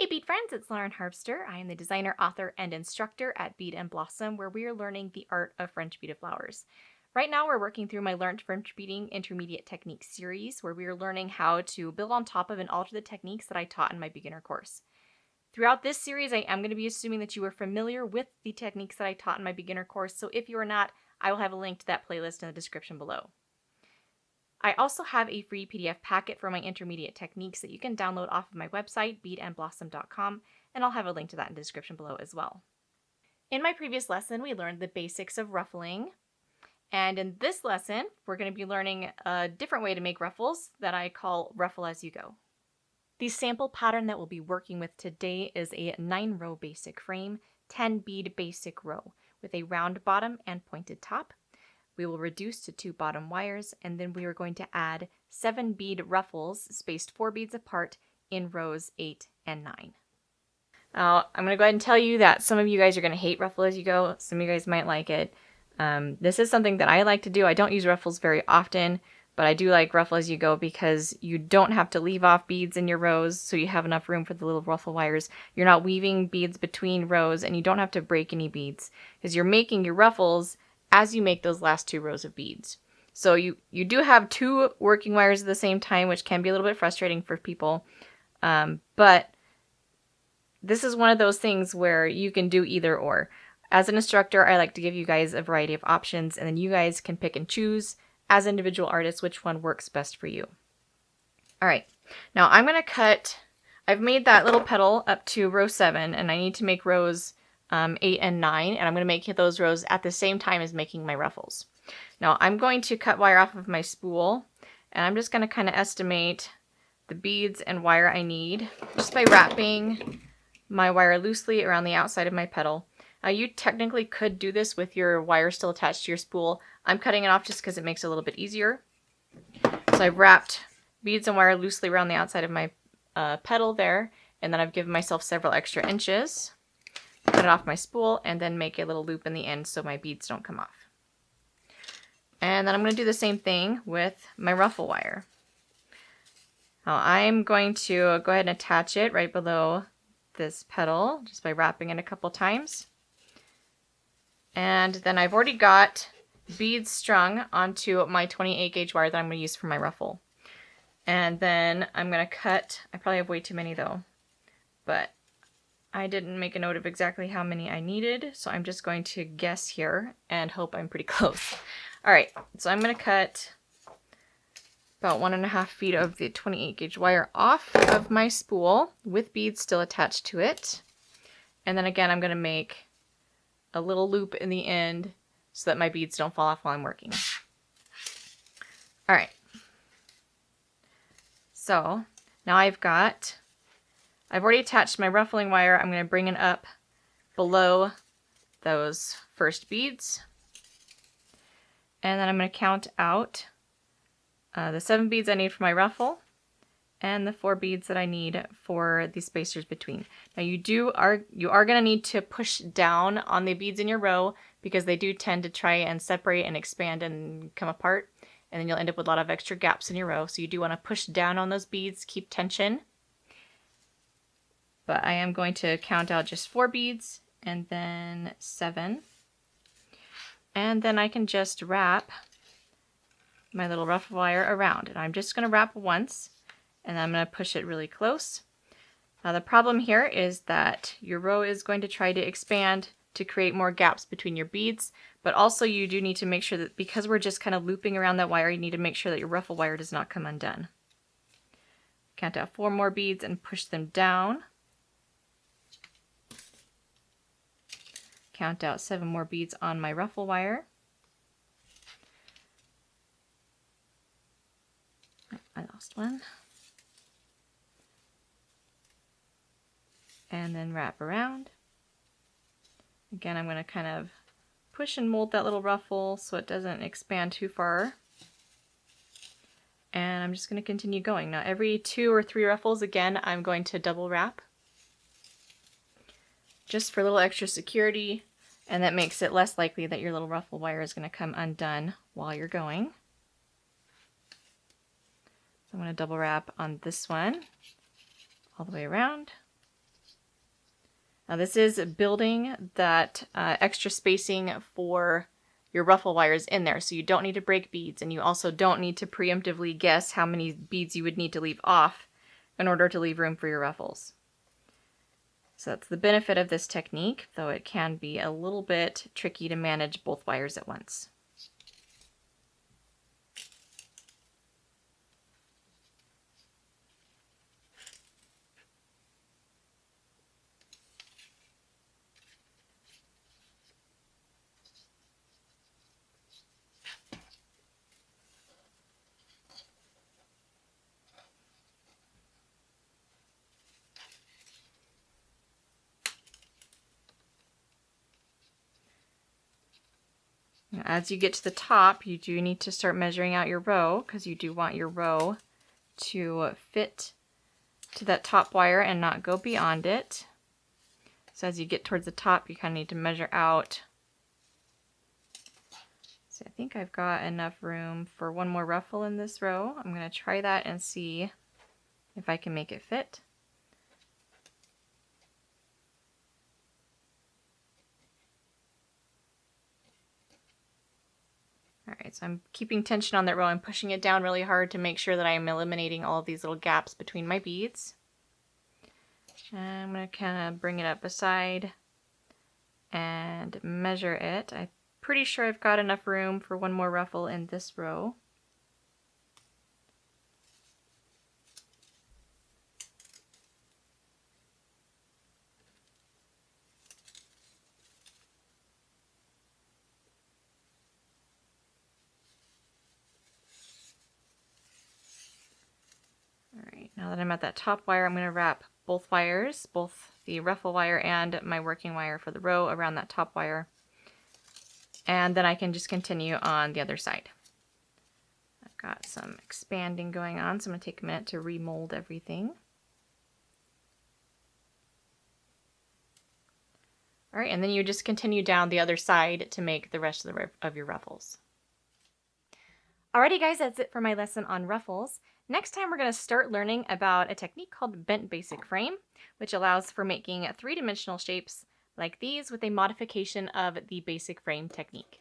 Hey Bead friends, it's Lauren Harvester. I am the designer, author, and instructor at Bead and Blossom, where we are learning the art of French beaded flowers. Right now we're working through my Learn French Beading Intermediate Techniques series, where we are learning how to build on top of and alter the techniques that I taught in my beginner course. Throughout this series, I am going to be assuming that you are familiar with the techniques that I taught in my beginner course, so if you are not, I will have a link to that playlist in the description below. I also have a free PDF packet for my intermediate techniques that you can download off of my website, beadandblossom.com, and I'll have a link to that in the description below as well. In my previous lesson, we learned the basics of ruffling, and in this lesson, we're going to be learning a different way to make ruffles that I call Ruffle-as-you-go. The sample pattern that we'll be working with today is a 9-row basic frame, 10 bead basic row with a round bottom and pointed top. We will reduce to 2 bottom wires, and then we are going to add 7 bead ruffles spaced 4 beads apart in rows 8 and 9. Now, I'm going to go ahead and tell you that some of you guys are going to hate Ruffle-as-you-go. Some of you guys might like it. This is something that I like to do. I don't use ruffles very often, but I do like Ruffle-as-you-go because you don't have to leave off beads in your rows, so you have enough room for the little ruffle wires. You're not weaving beads between rows, and you don't have to break any beads because you're making your ruffles as you make those last 2 rows of beads. So you do have 2 working wires at the same time, which can be a little bit frustrating for people. But this is one of those things where you can do either or. As an instructor, I like to give you guys a variety of options, and then you guys can pick and choose as individual artists which one works best for you. All right, now I'm going to cut, I've made that little petal up to row 7, and I need to make rows 8 and 9, and I'm going to make those rows at the same time as making my ruffles. Now I'm going to cut wire off of my spool, and I'm just going to kind of estimate the beads and wire I need just by wrapping my wire loosely around the outside of my petal. You technically could do this with your wire still attached to your spool. I'm cutting it off just because it makes it a little bit easier. So I've wrapped beads and wire loosely around the outside of my petal there, and then I've given myself several extra inches. Cut it off my spool, and then make a little loop in the end so my beads don't come off. And then I'm going to do the same thing with my ruffle wire. Now I'm going to go ahead and attach it right below this petal just by wrapping it a couple times. And then I've already got beads strung onto my 28 gauge wire that I'm going to use for my ruffle. And then I'm going to cut, I probably have way too many though, but I didn't make a note of exactly how many I needed, so I'm just going to guess here and hope I'm pretty close. Alright, so I'm going to cut about 1.5 feet of the 28 gauge wire off of my spool with beads still attached to it. And then again, I'm going to make a little loop in the end so that my beads don't fall off while I'm working. Alright, so now I've already attached my ruffling wire. I'm going to bring it up below those first beads. And then I'm going to count out the 7 beads I need for my ruffle and the 4 beads that I need for the spacers between. Now you are going to need to push down on the beads in your row because they do tend to try and separate and expand and come apart, and then you'll end up with a lot of extra gaps in your row. So you do want to push down on those beads, keep tension. But I am going to count out just 4 beads and then 7. And then I can just wrap my little ruffle wire around. And I'm just going to wrap once, and I'm going to push it really close. Now the problem here is that your row is going to try to expand to create more gaps between your beads, but also you do need to make sure that because we're just kind of looping around that wire, you need to make sure that your ruffle wire does not come undone. Count out 4 more beads and push them down. Count out 7 more beads on my ruffle wire. I lost one. And then wrap around. Again, I'm going to kind of push and mold that little ruffle so it doesn't expand too far. And I'm just going to continue going. Now every 2 or 3 ruffles, again, I'm going to double wrap. Just for a little extra security, and that makes it less likely that your little ruffle wire is going to come undone while you're going. So I'm going to double wrap on this one all the way around. Now this is building that extra spacing for your ruffle wires in there, so you don't need to break beads, and you also don't need to preemptively guess how many beads you would need to leave off in order to leave room for your ruffles. So that's the benefit of this technique, though it can be a little bit tricky to manage both wires at once. As you get to the top, you do need to start measuring out your row, because you do want your row to fit to that top wire and not go beyond it. So as you get towards the top, you kind of need to measure out. So I think I've got enough room for one more ruffle in this row. I'm going to try that and see if I can make it fit. Alright, so I'm keeping tension on that row. I'm pushing it down really hard to make sure that I am eliminating all of these little gaps between my beads. And I'm going to kind of bring it up beside and measure it. I'm pretty sure I've got enough room for one more ruffle in this row. Alright, now that I'm at that top wire, I'm going to wrap both wires, both the ruffle wire and my working wire for the row around that top wire. And then I can just continue on the other side. I've got some expanding going on, so I'm going to take a minute to remold everything. Alright, and then you just continue down the other side to make the rest of your ruffles. Alrighty guys, that's it for my lesson on ruffles. Next time we're going to start learning about a technique called bent basic frame, which allows for making three-dimensional shapes like these with a modification of the basic frame technique.